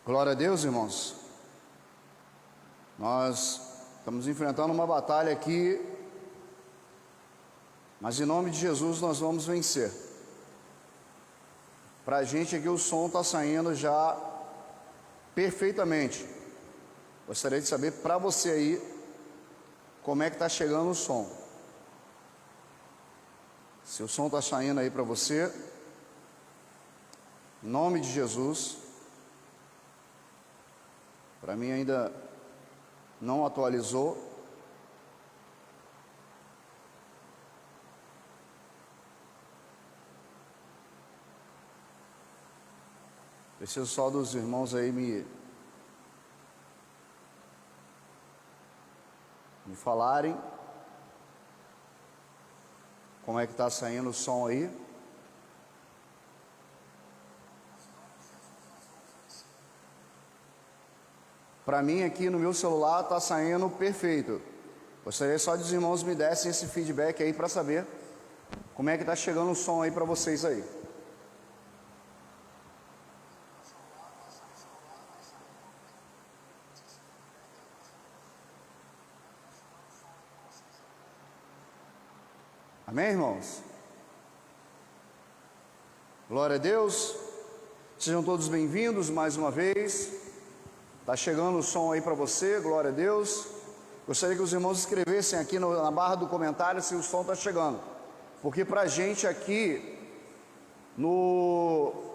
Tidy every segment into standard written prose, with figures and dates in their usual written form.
Glória a Deus, irmãos. Nós estamos enfrentando uma batalha aqui, mas em nome de Jesus nós vamos vencer. Para a gente aqui o som está saindo já perfeitamente. Gostaria de saber para você aí como é que está chegando o som. Se o som está saindo aí para você, em nome de Jesus. Para mim ainda não atualizou. Preciso só dos irmãos aí me falarem como é que está saindo o som aí. Para mim aqui no meu celular está saindo perfeito. Gostaria só de os irmãos me dessem esse feedback aí para saber como é que está chegando o som aí para vocês aí. Amém, irmãos? Glória a Deus. Sejam todos bem-vindos mais uma vez. Está chegando o som aí para você, glória a Deus. Gostaria que os irmãos escrevessem aqui na barra do comentário se o som está chegando, porque para a gente aqui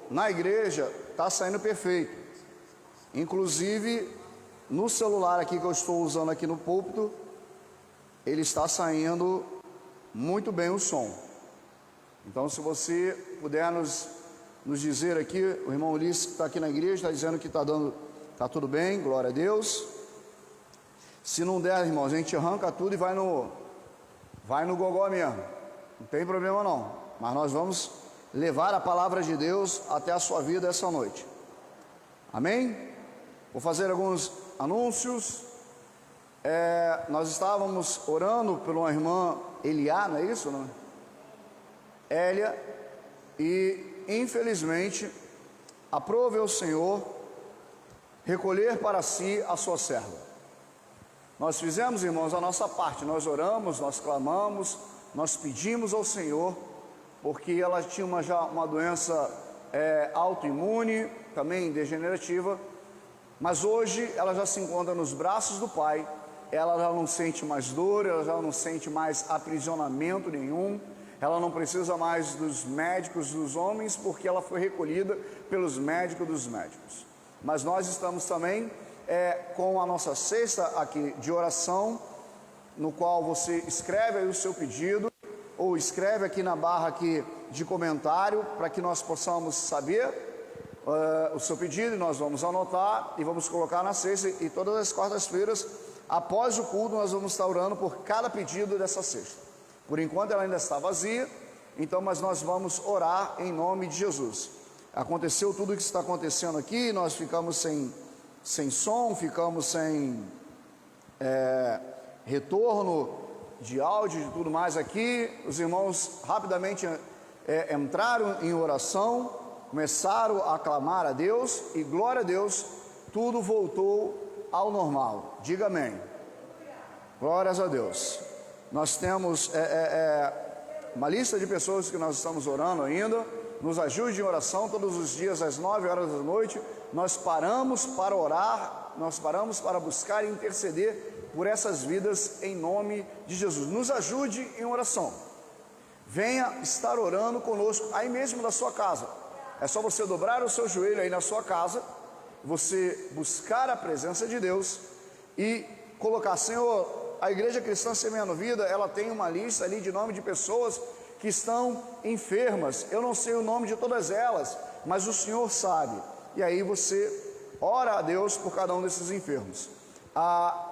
na igreja está saindo perfeito. Inclusive no celular aqui que eu estou usando aqui no púlpito, ele está saindo muito bem o som. Então, se você puder nos dizer aqui, o irmão Ulisses que está aqui na igreja está dizendo que está tudo bem, glória a Deus. Se não der, irmãos, a gente arranca tudo e vai no gogó mesmo. Não tem problema não. Mas nós vamos levar a palavra de Deus até a sua vida essa noite. Amém? Vou fazer alguns anúncios. Nós estávamos orando por uma irmã Eliá, não é isso? Não? Hélia. E infelizmente aprove ao Senhor recolher para si a sua serva. Nós fizemos, irmãos, a nossa parte. Nós oramos, nós clamamos, nós pedimos ao Senhor, porque ela tinha já uma doença autoimune, também degenerativa, mas hoje ela já se encontra nos braços do Pai. Ela já não sente mais dor, ela já não sente mais aprisionamento nenhum, ela não precisa mais dos médicos dos homens, porque ela foi recolhida pelos médicos dos médicos. Mas nós estamos também com a nossa cesta aqui de oração, no qual você escreve aí o seu pedido, ou escreve aqui na barra aqui de comentário, para que nós possamos saber o seu pedido, e nós vamos anotar e vamos colocar na cesta, e todas as quartas-feiras, após o culto, nós vamos estar orando por cada pedido dessa cesta. Por enquanto ela ainda está vazia, então, mas nós vamos orar em nome de Jesus. Aconteceu tudo o que está acontecendo aqui, nós ficamos sem som, ficamos sem retorno de áudio e tudo mais aqui. Os irmãos rapidamente entraram em oração, começaram a clamar a Deus, e glória a Deus, tudo voltou ao normal. Diga amém. Glórias a Deus. Nós temos uma lista de pessoas que nós estamos orando ainda. Nos ajude em oração todos os dias às 9 horas da noite. Nós paramos para orar, nós paramos para buscar e interceder por essas vidas em nome de Jesus. Nos ajude em oração. Venha estar orando conosco aí mesmo na sua casa. É só você dobrar o seu joelho aí na sua casa, você buscar a presença de Deus e colocar: Senhor, a Igreja Cristã Semeando Vida, ela tem uma lista ali de nome de pessoas que estão enfermas. Eu não sei o nome de todas elas, mas o Senhor sabe. E aí você ora a Deus por cada um desses enfermos.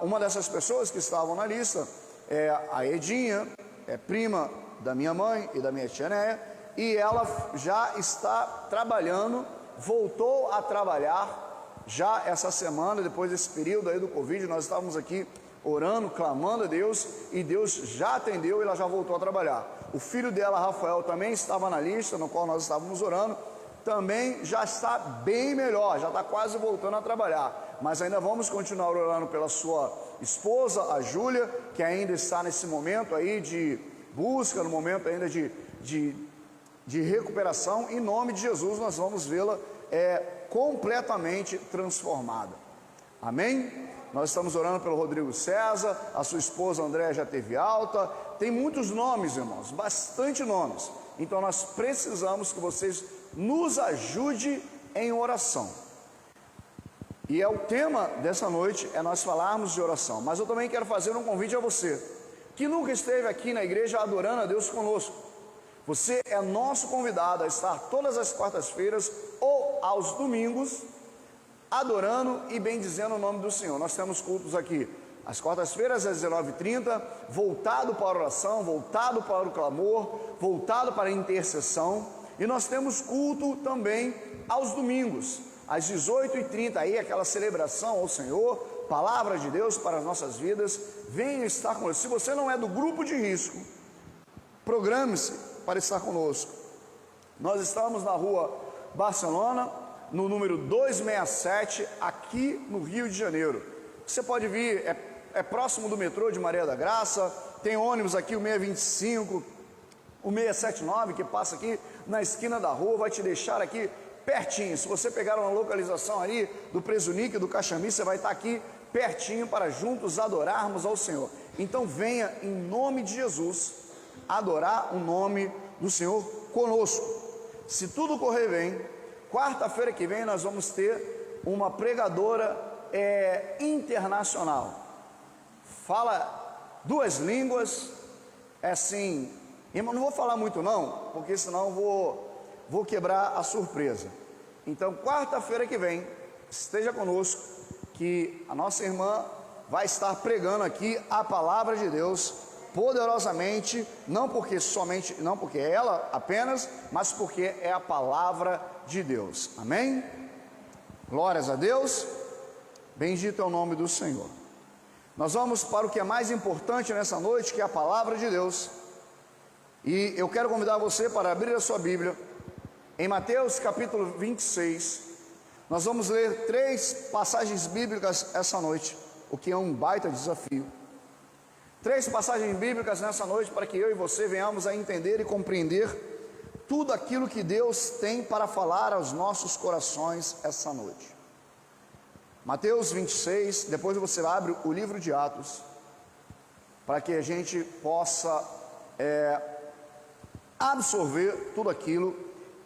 Uma dessas pessoas que estavam na lista é a Edinha, é prima da minha mãe e da minha tia Néia, e ela já está trabalhando, voltou a trabalhar já essa semana, depois desse período aí do Covid. Nós estávamos aqui orando, clamando a Deus, e Deus já atendeu e ela já voltou a trabalhar. O filho dela, Rafael, também estava na lista no qual nós estávamos orando, também já está bem melhor, já está quase voltando a trabalhar. Mas ainda vamos continuar orando pela sua esposa, a Júlia, que ainda está nesse momento aí de busca, no momento ainda de recuperação. Em nome de Jesus, nós vamos vê-la completamente transformada. Amém? Nós estamos orando pelo Rodrigo César, a sua esposa Andréa já teve alta. Tem muitos nomes, irmãos, bastante nomes. Então nós precisamos que vocês nos ajudem em oração. E o tema dessa noite é nós falarmos de oração. Mas eu também quero fazer um convite a você, que nunca esteve aqui na igreja adorando a Deus conosco. Você é nosso convidado a estar todas as quartas-feiras ou aos domingos, adorando e bendizendo o nome do Senhor. Nós temos cultos aqui às quartas-feiras às 19h30, voltado para a oração, voltado para o clamor, voltado para a intercessão. E nós temos culto também aos domingos, às 18h30, aí aquela celebração ao Senhor, palavra de Deus para as nossas vidas. Venha estar conosco. Se você não é do grupo de risco, programe-se para estar conosco. Nós estamos na rua Barcelona, no número 267, aqui no Rio de Janeiro. Você pode vir, é próximo do metrô de Maria da Graça. Tem ônibus aqui, o 625, o 679, que passa aqui na esquina da rua, vai te deixar aqui pertinho. Se você pegar uma localização ali do Presunique, do Caxambi, você vai estar aqui pertinho para juntos adorarmos ao Senhor. Então venha em nome de Jesus adorar o nome do Senhor conosco. Se tudo correr bem, quarta-feira que vem nós vamos ter uma pregadora internacional. Fala 2 línguas, assim, irmão, não vou falar muito não, porque senão vou quebrar a surpresa. Então, quarta-feira que vem, esteja conosco, que a nossa irmã vai estar pregando aqui a palavra de Deus poderosamente, não porque é ela apenas, mas porque é a palavra de Deus. Amém? Glórias a Deus. Bendito é o nome do Senhor. Nós vamos para o que é mais importante nessa noite, que é a palavra de Deus. E eu quero convidar você para abrir a sua Bíblia em Mateus capítulo 26. Nós vamos ler 3 passagens bíblicas essa noite, o que é um baita desafio. 3 passagens bíblicas nessa noite, para que eu e você venhamos a entender e compreender tudo aquilo que Deus tem para falar aos nossos corações essa noite. Mateus 26, depois você abre o livro de Atos, para que a gente possa absorver tudo aquilo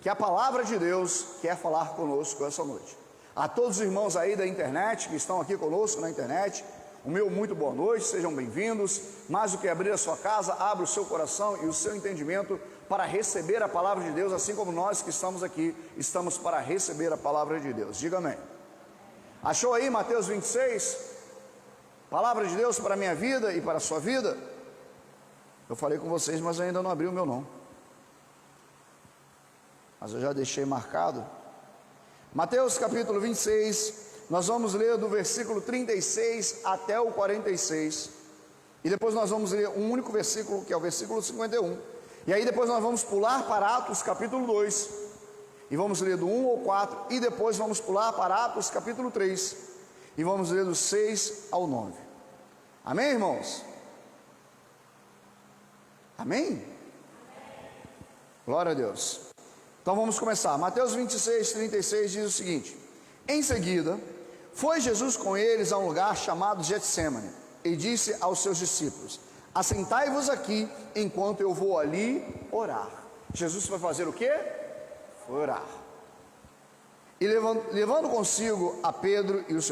que a palavra de Deus quer falar conosco essa noite. A todos os irmãos aí da internet, que estão aqui conosco na internet, o meu muito boa noite, sejam bem-vindos. Mais do que abrir a sua casa, abra o seu coração e o seu entendimento para receber a palavra de Deus, assim como nós que estamos aqui, estamos para receber a palavra de Deus. Diga amém. Achou aí Mateus 26? Palavra de Deus para a minha vida e para a sua vida? Eu falei com vocês, mas ainda não abri o meu não. Mas eu já deixei marcado. Mateus capítulo 26, nós vamos ler do versículo 36 até o 46. E depois nós vamos ler um único versículo, que é o versículo 51. E aí depois nós vamos pular para Atos capítulo 2. E vamos ler do 1 ao 4. E depois vamos pular para Atos capítulo 3. E vamos ler do 6 ao 9. Amém, irmãos? Amém? Glória a Deus. Então vamos começar. Mateus 26, 36 diz o seguinte: em seguida, foi Jesus com eles a um lugar chamado Getsêmani, e disse aos seus discípulos: assentai-vos aqui, enquanto eu vou ali orar. Jesus foi fazer o quê? Foi orar. E levando consigo a Pedro e os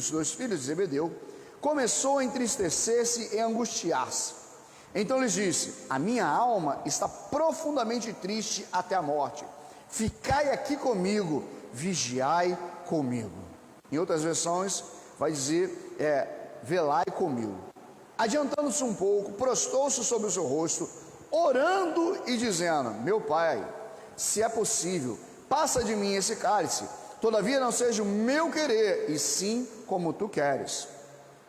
dois filhos de Zebedeu, começou a entristecer-se e angustiar-se. Então lhes disse: a minha alma está profundamente triste até a morte. Ficai aqui comigo, vigiai comigo. Em outras versões vai dizer velai comigo. Adiantando-se um pouco, prostou-se sobre o seu rosto, orando e dizendo: meu Pai, se é possível, passa de mim esse cálice, todavia não seja o meu querer, e sim como tu queres.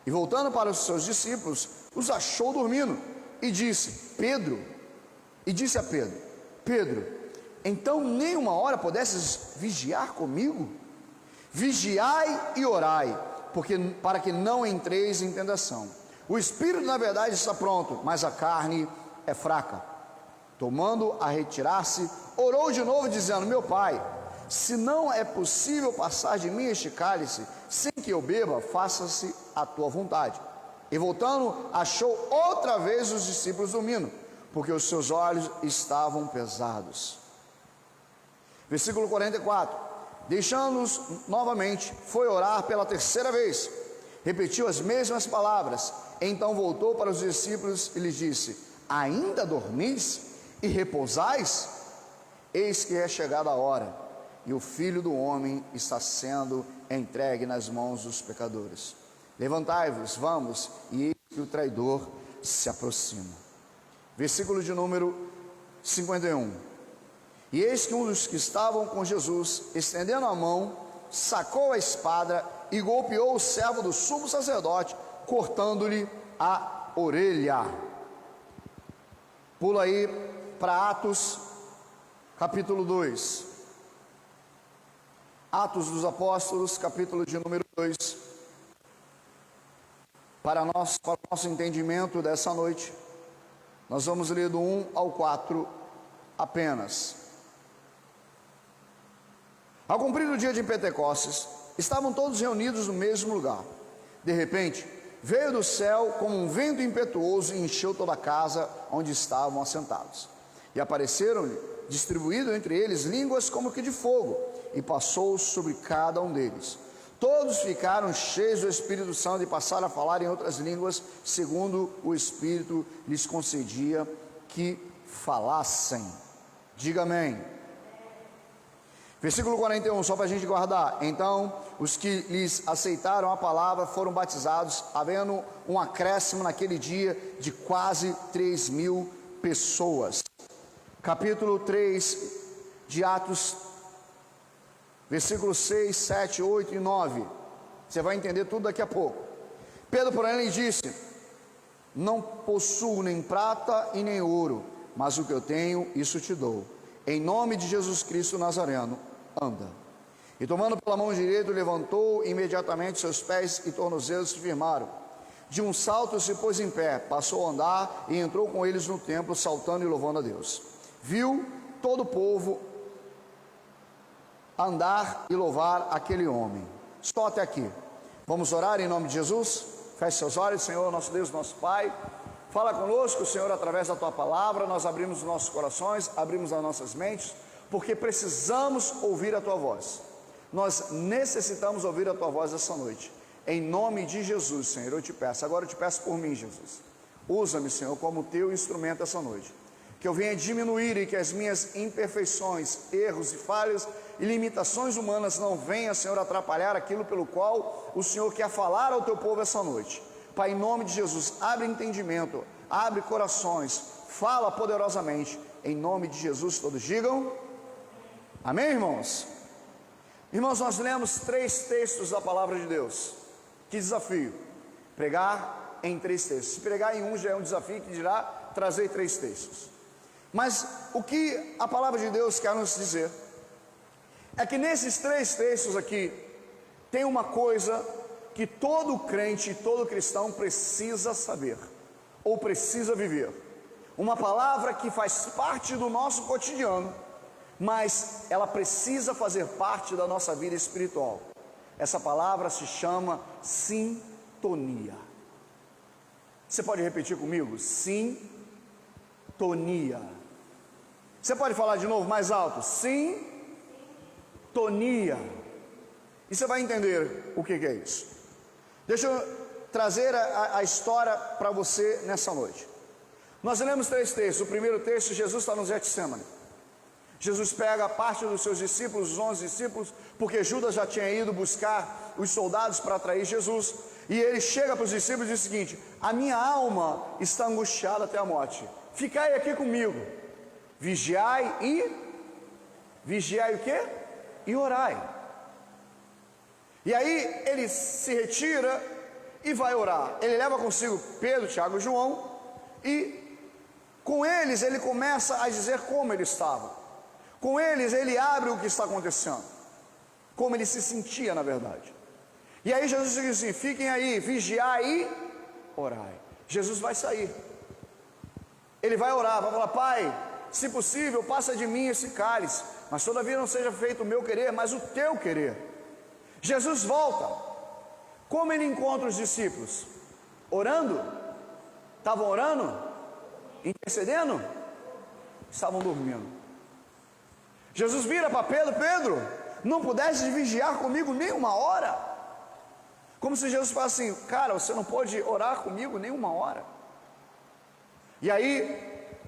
E voltando para os seus discípulos, os achou dormindo, e disse a Pedro: Pedro, então nem uma hora pudesses vigiar comigo? Vigiai e orai, para que não entreis em tentação. O espírito na verdade está pronto, mas a carne é fraca. Tomando a retirar-se, orou de novo dizendo: meu pai, se não é possível passar de mim este cálice sem que eu beba, faça-se a tua vontade. E voltando, achou outra vez os discípulos dormindo, porque os seus olhos estavam pesados. Versículo 44. Deixando-os novamente, foi orar pela terceira vez, repetiu as mesmas palavras. Então voltou para os discípulos e lhes disse: ainda dormis e repousais? Eis que é chegada a hora, e o Filho do Homem está sendo entregue nas mãos dos pecadores. Levantai-vos, vamos, e eis que o traidor se aproxima. Versículo de número 51. E eis que um dos que estavam com Jesus, estendendo a mão, sacou a espada e golpeou o servo do sumo sacerdote, cortando-lhe a orelha. Pula aí para Atos, capítulo 2. Atos dos Apóstolos, capítulo de número 2. Para o nosso entendimento dessa noite, nós vamos ler do 1 ao 4 apenas. Ao cumprir o dia de Pentecostes, estavam todos reunidos no mesmo lugar. De repente, veio do céu como um vento impetuoso e encheu toda a casa onde estavam assentados. E apareceram-lhe, distribuído entre eles, línguas como que de fogo, e passou sobre cada um deles. Todos ficaram cheios do Espírito Santo e passaram a falar em outras línguas, segundo o Espírito lhes concedia que falassem. Diga amém. Versículo 41, só para a gente guardar. Então, os que lhes aceitaram a palavra foram batizados, havendo um acréscimo naquele dia de quase 3.000 pessoas. Capítulo 3 de Atos, versículos 6, 7, 8 e 9. Você vai entender tudo daqui a pouco. Pedro, porém, lhe disse: não possuo nem prata e nem ouro, mas o que eu tenho, isso te dou. Em nome de Jesus Cristo Nazareno, anda. E tomando pela mão direita, levantou imediatamente seus pés e tornozelos se firmaram. De um salto se pôs em pé, passou a andar e entrou com eles no templo, saltando e louvando a Deus. Viu todo o povo andar e louvar aquele homem. Só até aqui. Vamos orar em nome de Jesus? Feche seus olhos. Senhor, nosso Deus, nosso Pai, fala conosco, Senhor, através da Tua palavra. Nós abrimos os nossos corações, abrimos as nossas mentes, porque precisamos ouvir a Tua voz. Nós necessitamos ouvir a Tua voz essa noite. Em nome de Jesus, Senhor, eu te peço. Agora eu te peço por mim, Jesus. Usa-me, Senhor, como Teu instrumento essa noite. Que eu venha diminuir e que as minhas imperfeições, erros e falhas e limitações humanas não venham, Senhor, atrapalhar aquilo pelo qual o Senhor quer falar ao Teu povo essa noite. Pai, em nome de Jesus, abre entendimento, abre corações, fala poderosamente, em nome de Jesus. Todos digam amém, irmãos? Irmãos, nós lemos 3 textos da palavra de Deus. Que desafio! Pregar em 3 textos. Se pregar em um já é um desafio, que dirá trazer 3 textos. Mas o que a palavra de Deus quer nos dizer é que nesses 3 textos aqui tem uma coisa que todo crente, todo cristão precisa saber, ou precisa viver. Uma palavra que faz parte do nosso cotidiano, mas ela precisa fazer parte da nossa vida espiritual. Essa palavra se chama sintonia. Você pode repetir comigo? Sintonia. Você pode falar de novo mais alto? Sintonia. E você vai entender o que é isso. Deixa eu trazer a história para você nessa noite. Nós lemos 3 textos. O primeiro texto, Jesus está no Getsemane. Jesus pega a parte dos seus discípulos, os 11 discípulos, porque Judas já tinha ido buscar os soldados para atrair Jesus. E ele chega para os discípulos e diz o seguinte: a minha alma está angustiada até a morte. Ficai aqui comigo. Vigiai o quê? E orai. E aí ele se retira e vai orar. Ele leva consigo Pedro, Tiago e João, e com eles ele começa a dizer como ele estava. Com eles, ele abre o que está acontecendo, como ele se sentia na verdade. E aí Jesus diz assim: fiquem aí, vigiai e orai. Jesus vai sair, ele vai orar, vai falar: Pai, se possível, passa de mim esse cálice, mas todavia não seja feito o meu querer, mas o teu querer. Jesus volta. Como ele encontra os discípulos? Orando? Estavam orando? Intercedendo? Estavam dormindo. Jesus vira para Pedro: Pedro, não pudeste vigiar comigo nem uma hora? Como se Jesus falasse assim: cara, você não pode orar comigo nem uma hora. E aí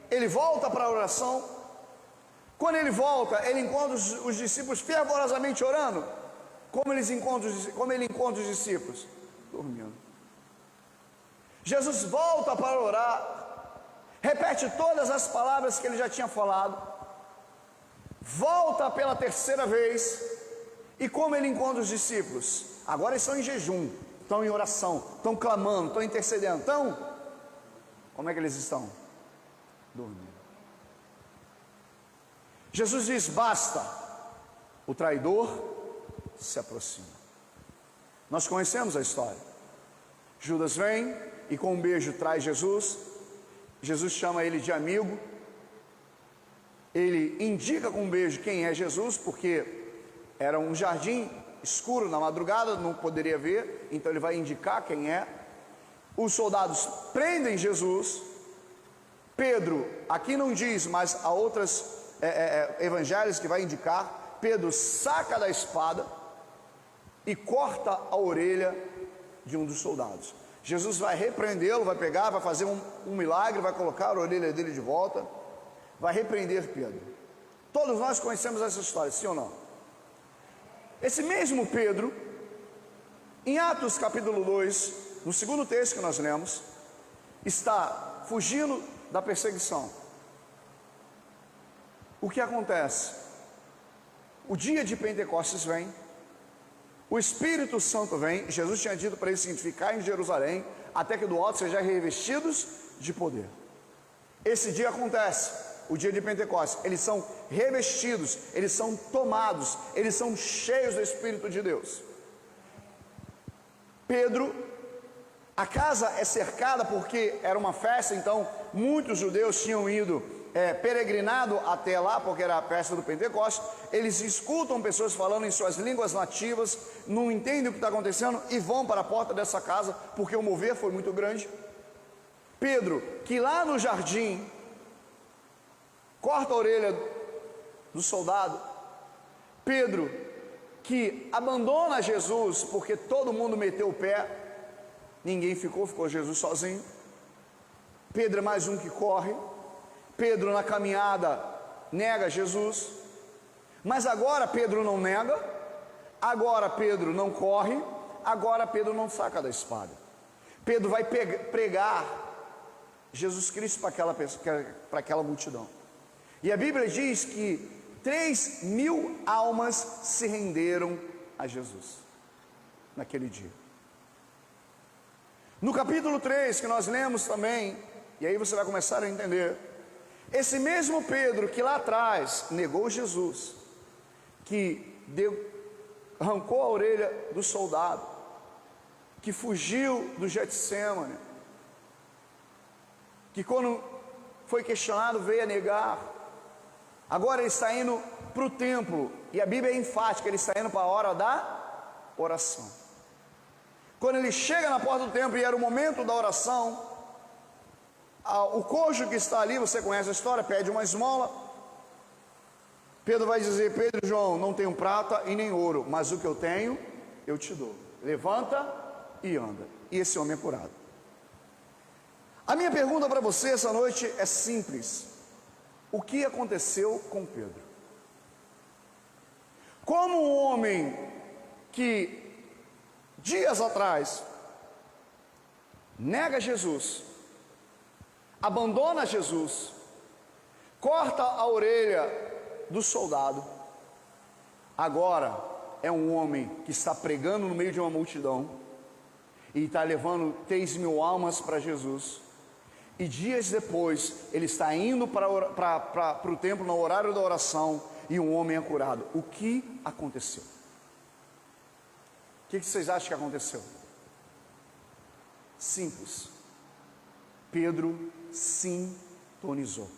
ele volta para a oração. Quando ele volta, ele encontra os discípulos fervorosamente orando. Como ele encontra os discípulos? Dormindo. Jesus volta para orar, repete todas as palavras que ele já tinha falado, volta pela terceira vez, e como ele encontra os discípulos? Agora eles estão em jejum, estão em oração, estão clamando, estão intercedendo. Então, como é que eles estão? Dormindo. Jesus diz: basta, o traidor se aproxima. Nós conhecemos a história. Judas vem e com um beijo traz Jesus. Jesus chama ele de amigo. Ele indica com um beijo quem é Jesus, porque era um jardim escuro na madrugada, não poderia ver, então ele vai indicar quem é. Os soldados prendem Jesus. Pedro, aqui não diz, mas há outros evangelhos que vai indicar. Pedro saca da espada e corta a orelha de um dos soldados. Jesus vai repreendê-lo, vai pegar, vai fazer um milagre, vai colocar a orelha dele de volta, vai repreender Pedro. Todos nós conhecemos essa história, sim ou não? Esse mesmo Pedro, em Atos capítulo 2, no segundo texto que nós lemos, está fugindo da perseguição. O que acontece? O dia de Pentecostes vem, o Espírito Santo vem. Jesus tinha dito para eles ficar em Jerusalém, até que do alto sejam revestidos de poder. Esse dia acontece, o dia de Pentecostes. Eles são revestidos, eles são tomados, eles são cheios do Espírito de Deus. Pedro, a casa é cercada porque era uma festa, então muitos judeus tinham ido peregrinado até lá, porque era a festa do Pentecostes. Eles escutam pessoas falando em suas línguas nativas, não entendem o que está acontecendo e vão para a porta dessa casa, porque o mover foi muito grande. Pedro, que lá no jardim corta a orelha do soldado. Pedro, que abandona Jesus porque todo mundo meteu o pé, ninguém ficou Jesus sozinho. Pedro é mais um que corre. Pedro na caminhada nega Jesus, mas agora Pedro não nega, agora Pedro não corre, agora Pedro não saca da espada. Pedro vai pregar Jesus Cristo para aquela multidão. E a Bíblia diz que 3.000 almas se renderam a Jesus naquele dia. No capítulo 3 que nós lemos também, e aí você vai começar a entender, esse mesmo Pedro que lá atrás negou Jesus, que arrancou a orelha do soldado, que fugiu do Getsêmani, que quando foi questionado veio a negar, agora ele está indo para o templo, e a Bíblia é enfática, ele está indo para a hora da oração. Quando ele chega na porta do templo e era o momento da oração, o cojo que está ali, você conhece a história, pede uma esmola. Pedro vai dizer: Pedro e João, não tenho prata e nem ouro, mas o que eu tenho, eu te dou. Levanta e anda. E esse homem é curado. A minha pergunta para você essa noite é simples: o que aconteceu com Pedro? Como um homem que dias atrás nega Jesus, abandona Jesus, corta a orelha do soldado, agora é um homem que está pregando no meio de uma multidão e está levando 3.000 almas para Jesus, e dias depois ele está indo para o templo no horário da oração, e um homem é curado. O que aconteceu? O que vocês acham que aconteceu? Simples. Pedro sintonizou.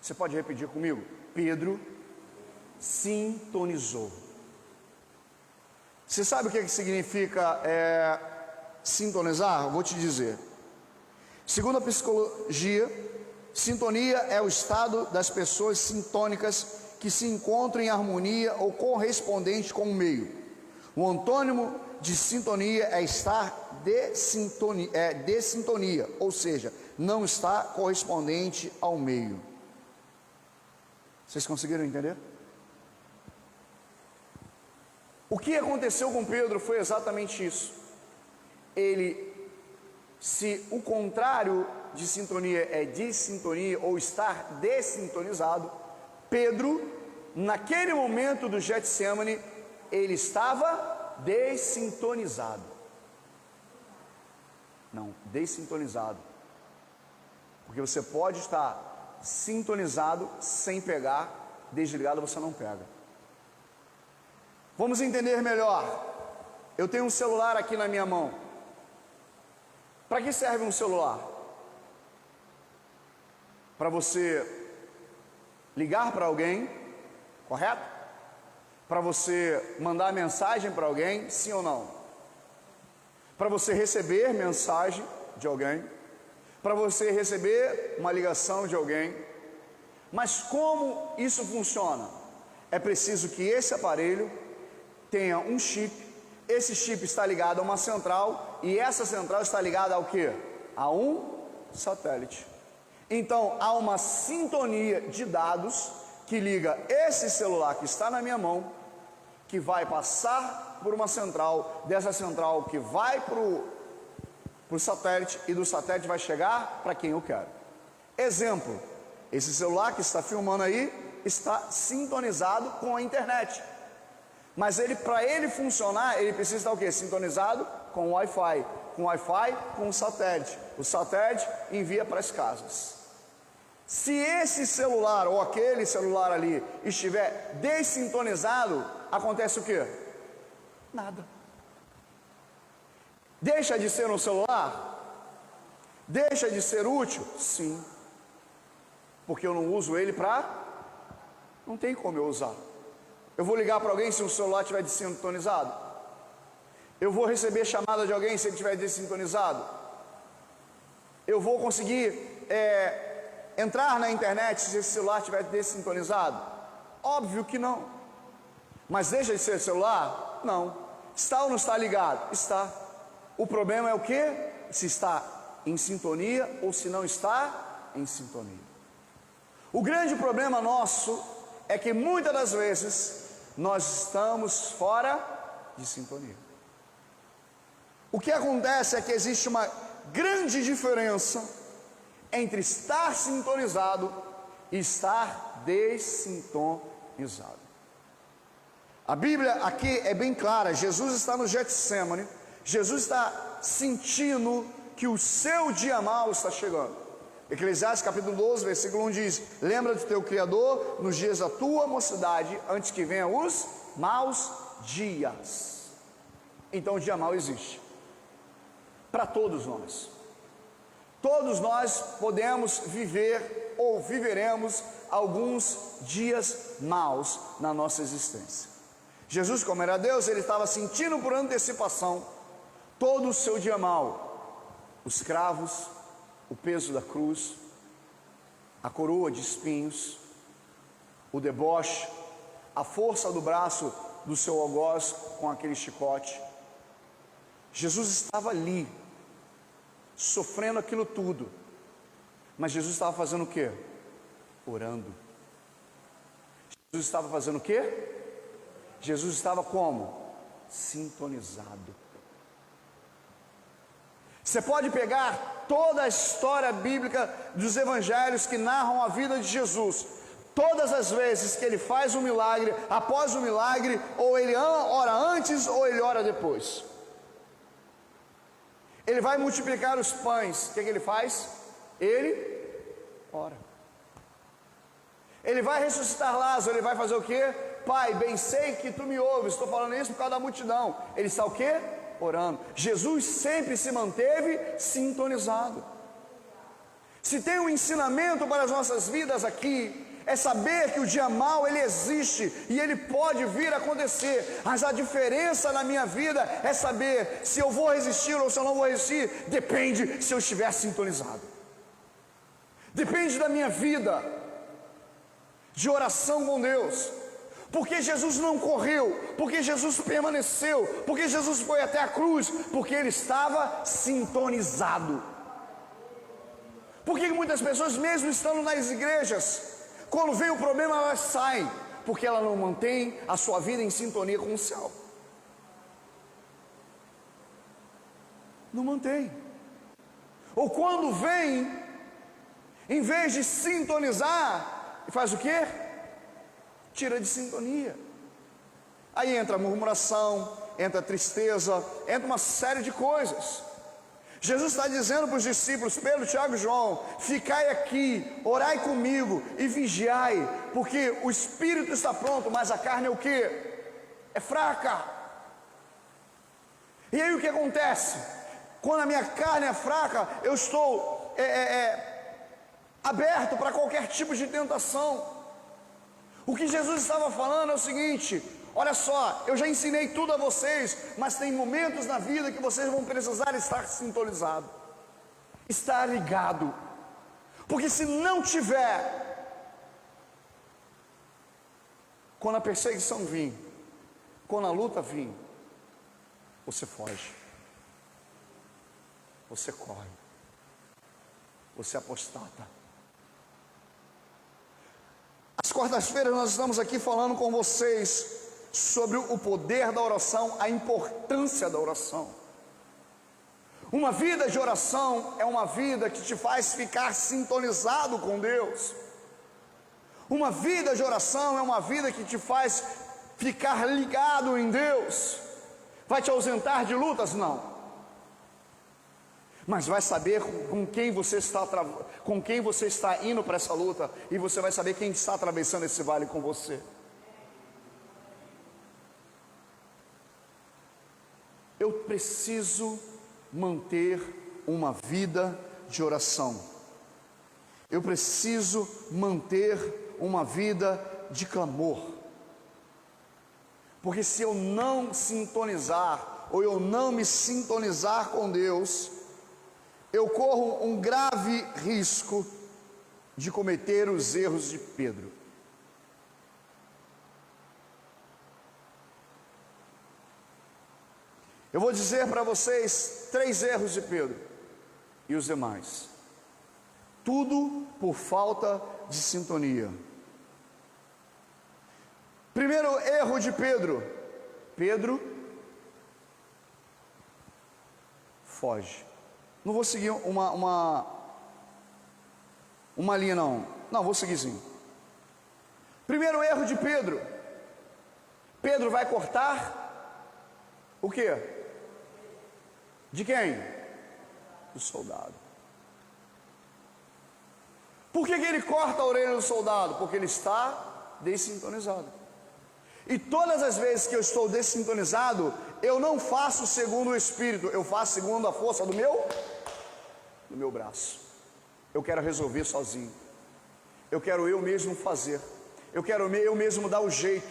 Você pode repetir comigo? Pedro sintonizou. Você sabe o que significa sintonizar? Eu vou te dizer. Segundo a psicologia, sintonia é o estado das pessoas sintônicas que se encontram em harmonia ou correspondente com o meio. O antônimo de sintonia é estar dessintonia, ou seja, não está correspondente ao meio. Vocês conseguiram entender? O que aconteceu com Pedro foi exatamente isso. Se o contrário de sintonia é dissintonia ou estar dessintonizado, Pedro, naquele momento do Getsemane, ele estava dessintonizado. Não, dessintonizado. Porque você pode estar sintonizado sem pegar, desligado você não pega. Vamos entender melhor. Eu tenho um celular aqui na minha mão. Para que serve um celular? Para você ligar para alguém, correto? Para você mandar mensagem para alguém, sim ou não? Para você receber mensagem de alguém, para você receber uma ligação de alguém. Mas como isso funciona? É preciso que esse aparelho tenha um chip. Esse chip está ligado a uma central, e essa central está ligada ao quê? A um satélite. Então há uma sintonia de dados que liga esse celular que está na minha mão, que vai passar por uma central, dessa central que vai para o satélite, e do satélite vai chegar para quem eu quero. Exemplo, esse celular que está filmando aí está sintonizado com a internet. Mas para ele funcionar, ele precisa estar o quê? Sintonizado com o Wi-Fi. Com o Wi-Fi, com o satélite. O satélite envia para as casas. Se esse celular ou aquele celular ali estiver dessintonizado, acontece o quê? Nada. Deixa de ser um celular? Deixa de ser útil? Sim. Porque eu não uso ele não tem como eu usar. Eu vou ligar para alguém se o celular estiver desintonizado? Eu vou receber chamada de alguém se ele estiver desintonizado? Eu vou conseguir entrar na internet se esse celular estiver desintonizado? Óbvio que não. Mas deixa de ser celular? Não. Está ou não está ligado? Está. O problema é o quê? Se está em sintonia ou se não está em sintonia. O grande problema nosso é que muitas das vezes nós estamos fora de sintonia. O que acontece é que existe uma grande diferença entre estar sintonizado e estar dessintonizado. A Bíblia aqui é bem clara. Jesus está no Getsemane. Jesus está sentindo que o seu dia mau está chegando. Eclesiastes capítulo 12, versículo 1 diz: lembra do teu Criador nos dias da tua mocidade, antes que venham os maus dias. Então o dia mau existe para todos nós. Todos nós podemos viver ou viveremos alguns dias maus na nossa existência. Jesus, como era Deus, ele estava sentindo por antecipação todo o seu dia mau. Os cravos, o peso da cruz, a coroa de espinhos, o deboche, a força do braço do seu algoz com aquele chicote. Jesus estava ali, sofrendo aquilo tudo, mas Jesus estava fazendo o quê? Orando. Jesus estava fazendo o quê? Jesus estava como? Sintonizado. Você pode pegar toda a história bíblica dos evangelhos que narram a vida de Jesus. Todas as vezes que ele faz um milagre, após o milagre, ou ele ora antes ou ele ora depois. Ele vai multiplicar os pães. O que ele faz? Ele ora. Ele vai ressuscitar Lázaro, ele vai fazer o quê? Pai, bem sei que tu me ouves, estou falando isso por causa da multidão. Ele está o quê? Orando. Jesus sempre se manteve sintonizado. Se tem um ensinamento para as nossas vidas aqui, é saber que o dia mau ele existe e ele pode vir a acontecer, mas a diferença na minha vida é saber se eu vou resistir ou se eu não vou resistir, depende se eu estiver sintonizado, depende da minha vida de oração com Deus, porque Jesus não correu, porque Jesus permaneceu, porque Jesus foi até a cruz, porque ele estava sintonizado. Por que muitas pessoas, mesmo estando nas igrejas, quando vem o problema elas saem? Porque ela não mantém a sua vida em sintonia com o céu. Não mantém. Ou quando vem, em vez de sintonizar, faz o quê? Tira de sintonia. Aí entra a murmuração, entra a tristeza, entra uma série de coisas. Jesus está dizendo para os discípulos, Pedro, Tiago e João: ficai aqui, orai comigo e vigiai, porque o espírito está pronto, mas a carne é o quê? É fraca. E aí o que acontece? Quando a minha carne é fraca, eu estou aberto para qualquer tipo de tentação. O que Jesus estava falando é o seguinte: olha só, eu já ensinei tudo a vocês, mas tem momentos na vida que vocês vão precisar estar sintonizado, estar ligado, porque se não tiver, quando a perseguição vir, quando a luta vir, você foge, você corre, você apostata. Às quartas-feiras nós estamos aqui falando com vocês sobre o poder da oração, a importância da oração. Uma vida de oração é uma vida que te faz ficar sintonizado com Deus. Uma vida de oração é uma vida que te faz ficar ligado em Deus. Vai te ausentar de lutas? Não. Mas vai saber com quem você está indo para essa luta, e você vai saber quem está atravessando esse vale com você. Eu preciso manter uma vida de oração. Eu preciso manter uma vida de clamor. Porque se eu não sintonizar, ou eu não me sintonizar com Deus, eu corro um grave risco de cometer os erros de Pedro. Eu vou dizer para vocês 3 erros de Pedro e os demais. Tudo por falta de sintonia. Primeiro erro de Pedro: Pedro foge. Não vou seguir uma linha não. Não, vou seguir sim. Primeiro erro de Pedro: Pedro vai cortar o quê? De quem? Do soldado. Por que ele corta a orelha do soldado? Porque ele está dessintonizado. E todas as vezes que eu estou dessintonizado, eu não faço segundo o Espírito, eu faço segundo a força do meu braço. Eu quero resolver sozinho. Eu quero eu mesmo fazer. Eu quero eu mesmo dar o jeito.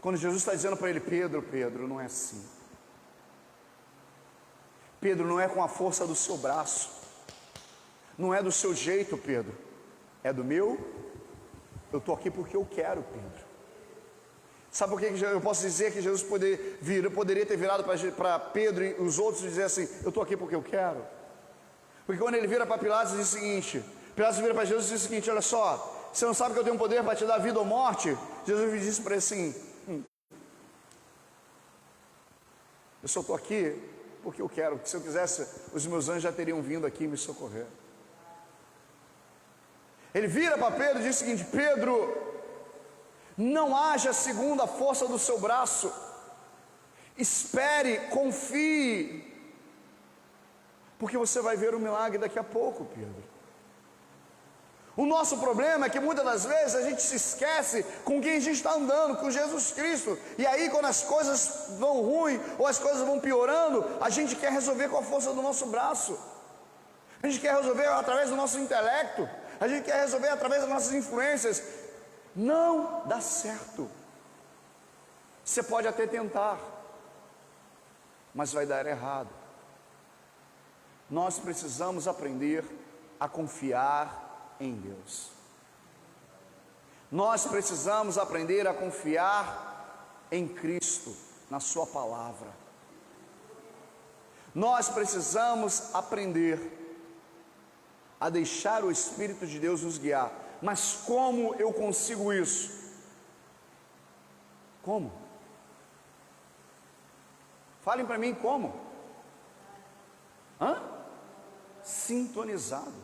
Quando Jesus está dizendo para ele: Pedro, não é assim. Pedro, não é com a força do seu braço, não é do seu jeito, Pedro, é do meu. Eu estou aqui porque eu quero, Pedro. Sabe por que eu posso dizer que Jesus poderia ter virado para Pedro e os outros e dizer assim: eu estou aqui porque eu quero? Porque quando ele vira para Pilatos e diz o seguinte, Pilatos vira para Jesus e diz o seguinte: olha só, você não sabe que eu tenho poder para te dar vida ou morte? Jesus disse para ele assim: eu só estou aqui porque eu quero, porque se eu quisesse, os meus anjos já teriam vindo aqui me socorrer. Ele vira para Pedro e diz o seguinte: Pedro, não haja segundo a força do seu braço, espere, confie, porque você vai ver o milagre daqui a pouco, Pedro. O nosso problema é que muitas das vezes a gente se esquece com quem a gente está andando, com Jesus Cristo. E aí quando as coisas vão ruim ou as coisas vão piorando, a gente quer resolver com a força do nosso braço. A gente quer resolver através do nosso intelecto. A gente quer resolver através das nossas influências. Não dá certo. Você pode até tentar, mas vai dar errado. Nós precisamos aprender a confiar em Deus. Nós precisamos aprender a confiar em Cristo, na sua palavra. Nós precisamos aprender a deixar o Espírito de Deus nos guiar. Mas como eu consigo isso? Como? Falem para mim como? Sintonizado.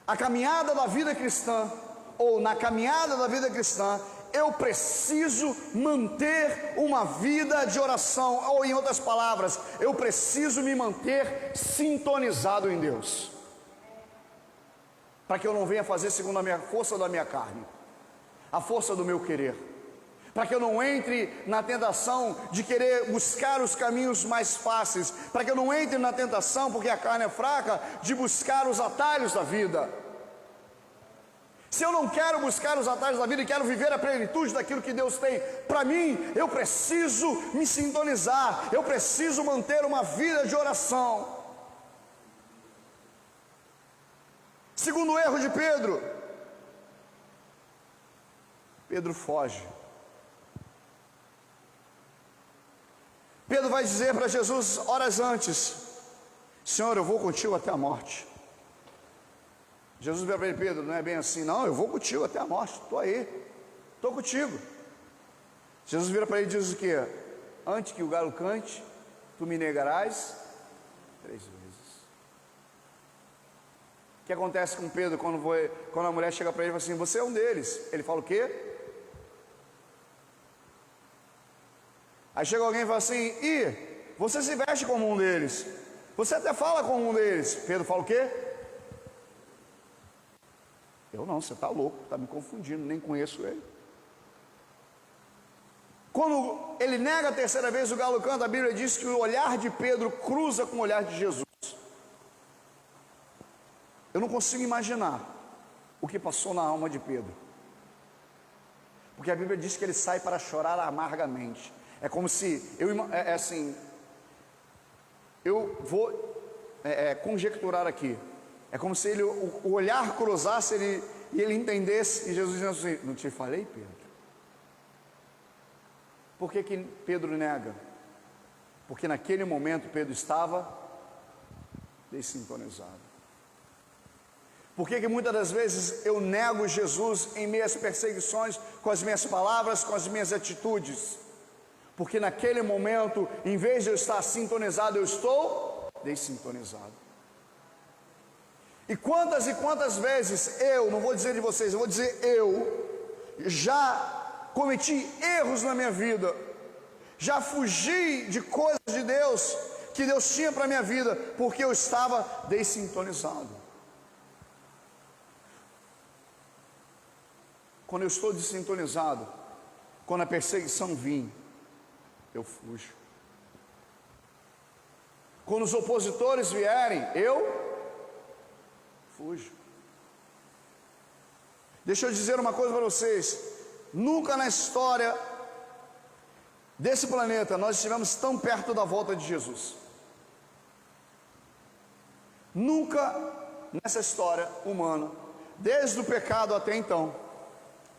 A caminhada da vida cristã, ou na caminhada da vida cristã, eu preciso manter uma vida de oração, ou em outras palavras, eu preciso me manter sintonizado em Deus, para que eu não venha fazer segundo a minha força da minha carne, a força do meu querer, para que eu não entre na tentação de querer buscar os caminhos mais fáceis, para que eu não entre na tentação, porque a carne é fraca, de buscar os atalhos da vida. Se eu não quero buscar os atalhos da vida e quero viver a plenitude daquilo que Deus tem para mim, eu preciso me sintonizar, eu preciso manter uma vida de oração. Segundo erro de Pedro, Pedro foge. Pedro vai dizer para Jesus horas antes: Senhor, eu vou contigo até a morte. Jesus vira para ele: Pedro, não é bem assim, não, eu vou contigo até a morte, estou aí, estou contigo. Jesus vira para ele e diz o que? Antes que o galo cante, tu me negarás 3 vezes. O que acontece com Pedro quando a mulher chega para ele e fala assim: você é um deles? Ele fala o quê? Aí chega alguém e fala assim: você se veste como um deles, você até fala como um deles. Pedro fala o quê? Eu não, você está louco, está me confundindo, nem conheço ele. Quando ele nega a 3ª vez, o galo canta, a Bíblia diz que o olhar de Pedro cruza com o olhar de Jesus. Eu não consigo imaginar o que passou na alma de Pedro, porque a Bíblia diz que ele sai para chorar amargamente. É como se, eu vou conjecturar aqui, é como se o olhar cruzasse e ele entendesse, e Jesus dizendo assim: não te falei, Pedro? Por que Pedro nega? Porque naquele momento Pedro estava desintonizado. Por que muitas das vezes eu nego Jesus em meio às perseguições, com as minhas palavras, com as minhas atitudes? Porque naquele momento, em vez de eu estar sintonizado, eu estou desintonizado. E quantas vezes eu, não vou dizer de vocês, eu vou dizer eu, já cometi erros na minha vida, já fugi de coisas de Deus, que Deus tinha para a minha vida, porque eu estava desintonizado. Quando eu estou desintonizado, quando a perseguição vir, eu fujo. Quando os opositores vierem, eu fujo. Deixa eu dizer uma coisa para vocês: nunca na história desse planeta nós estivemos tão perto da volta de Jesus. Nunca nessa história humana, desde o pecado até então,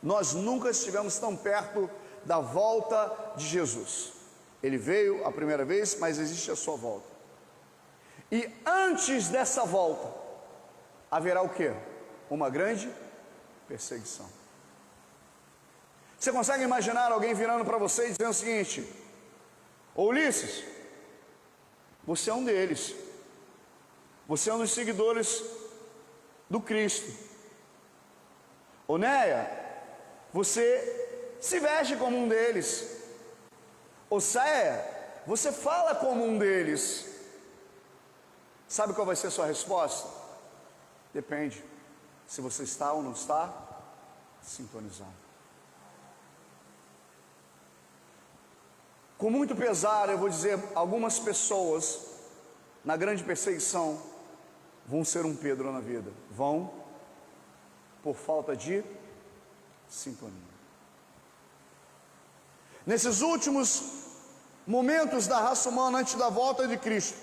nós nunca estivemos tão perto da volta de Jesus. Ele veio a primeira vez, mas existe a sua volta. E antes dessa volta haverá o quê? Uma grande perseguição. Você consegue imaginar alguém virando para você e dizendo o seguinte: ô Ulisses, você é um deles, você é um dos seguidores do Cristo. Ô Néia, você se veste como um deles. Ô Céia, você fala como um deles. Sabe qual vai ser a sua resposta? Depende. se você está ou não está sintonizado. Com muito pesar, eu vou dizer, algumas pessoas na grande perseguição vão ser um Pedro na vida, vão por falta de sintonia. Nesses últimos momentos da raça humana antes da volta de Cristo,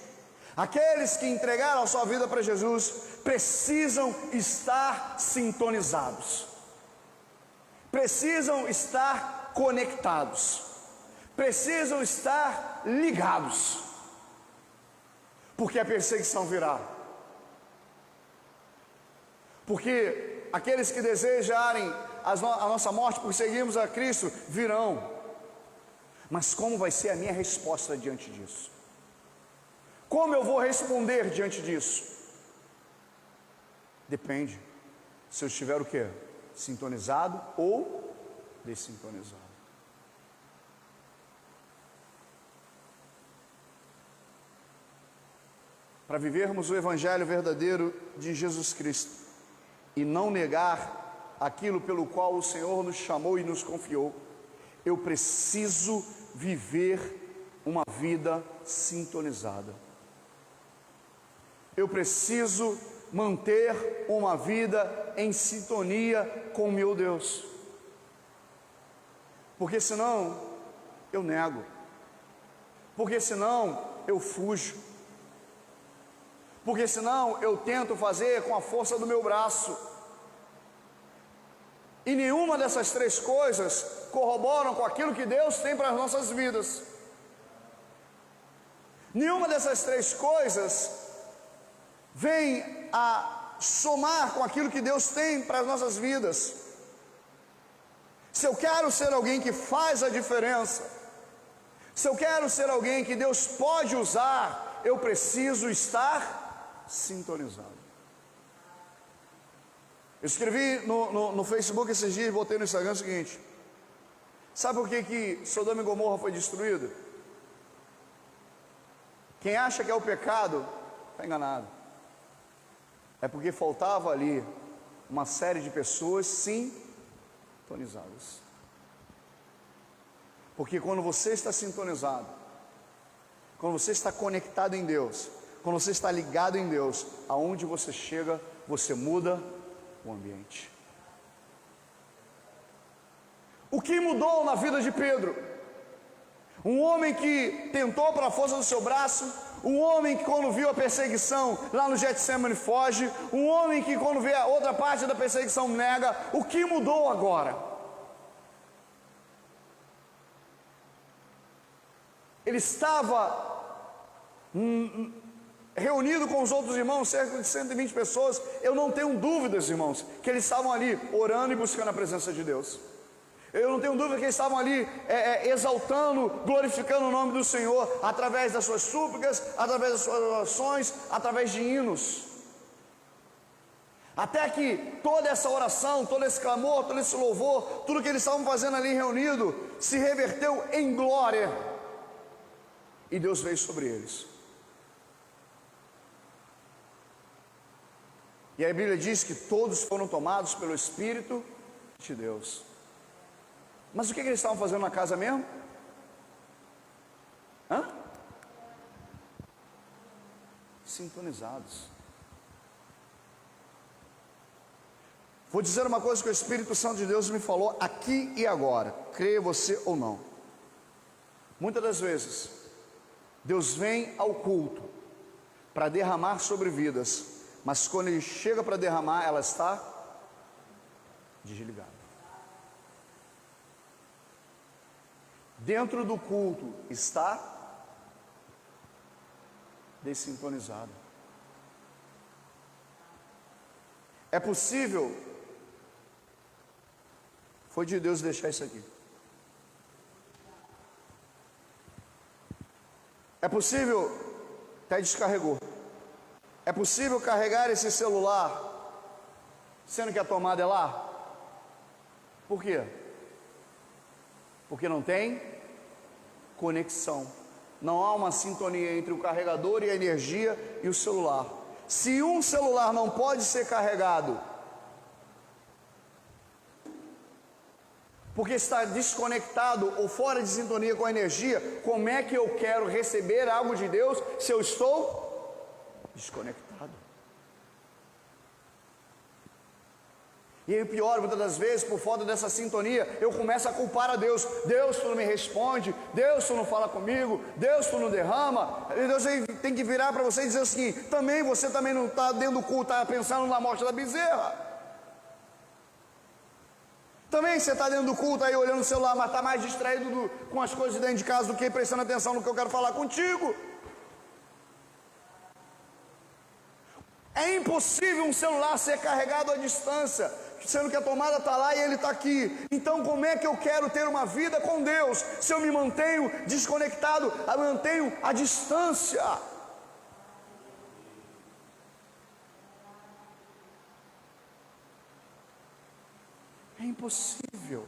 aqueles que entregaram a sua vida para Jesus precisam estar sintonizados, precisam estar conectados, precisam estar ligados, porque a perseguição virá. Porque aqueles que desejarem a nossa morte por seguirmos a Cristo virão. Mas como vai ser a minha resposta diante disso? Como eu vou responder diante disso? Depende se eu estiver o quê? Sintonizado ou dessintonizado. Para vivermos o Evangelho verdadeiro de Jesus Cristo e não negar aquilo pelo qual o Senhor nos chamou e nos confiou, eu preciso viver uma vida sintonizada. Eu preciso manter uma vida em sintonia com o meu Deus, porque senão eu nego, porque senão eu fujo, porque senão eu tento fazer com a força do meu braço, e nenhuma dessas três coisas corroboram com aquilo que Deus tem para as nossas vidas. Nenhuma dessas três coisas vem a somar com aquilo que Deus tem para as nossas vidas. Se eu quero ser alguém que faz a diferença, se eu quero ser alguém que Deus pode usar, eu preciso estar sintonizado. Eu escrevi no Facebook esses dias, botei no Instagram o seguinte: sabe por que Sodoma e Gomorra foi destruída? Quem acha que é o pecado, está enganado. É porque faltava ali uma série de pessoas sintonizadas. Porque quando você está sintonizado, quando você está conectado em Deus, quando você está ligado em Deus, aonde você chega, você muda o ambiente. O que mudou na vida de Pedro? Um homem que tentou pela força do seu braço, um homem que quando viu a perseguição lá no Getsemane foge, um homem que quando vê a outra parte da perseguição nega. O que mudou agora? Ele estava reunido com os outros irmãos, cerca de 120 pessoas. Eu não tenho dúvidas, irmãos, que eles estavam ali orando e buscando a presença de Deus. Eu não tenho dúvida que eles estavam ali exaltando, glorificando o nome do Senhor, através das suas súplicas, através das suas orações, através de hinos. Até que toda essa oração, todo esse clamor, todo esse louvor, tudo que eles estavam fazendo ali reunido, se reverteu em glória, e Deus veio sobre eles. E a Bíblia diz que todos foram tomados pelo Espírito de Deus. Mas o que eles estavam fazendo na casa mesmo? Sintonizados. Vou dizer uma coisa que o Espírito Santo de Deus me falou aqui e agora, creia você ou não. Muitas das vezes Deus vem ao culto para derramar sobre vidas, mas quando Ele chega para derramar, ela está desligada. Dentro do culto está dessintonizado. É possível, foi de Deus deixar isso aqui. É possível, até descarregou. É possível carregar esse celular, sendo que a tomada é lá? Por quê? Porque não tem conexão. Não há uma sintonia entre o carregador e a energia e o celular. Se um celular não pode ser carregado porque está desconectado ou fora de sintonia com a energia, como é que eu quero receber algo de Deus se eu estou desconectado? E aí, pior, muitas das vezes, por falta dessa sintonia, eu começo a culpar a Deus. Deus, tu não me responde. Deus, tu não fala comigo. Deus, tu não derrama. E Deus tem que virar para você e dizer assim: também, você também não está dentro do culto, está pensando na morte da bezerra. Também você está dentro do culto aí olhando o celular, mas está mais distraído com as coisas dentro de casa do que prestando atenção no que eu quero falar contigo. É impossível um celular ser carregado à distância, sendo que a tomada está lá e ele está aqui. Então como é que eu quero ter uma vida com Deus, se eu me mantenho desconectado, eu mantenho a distância? É impossível.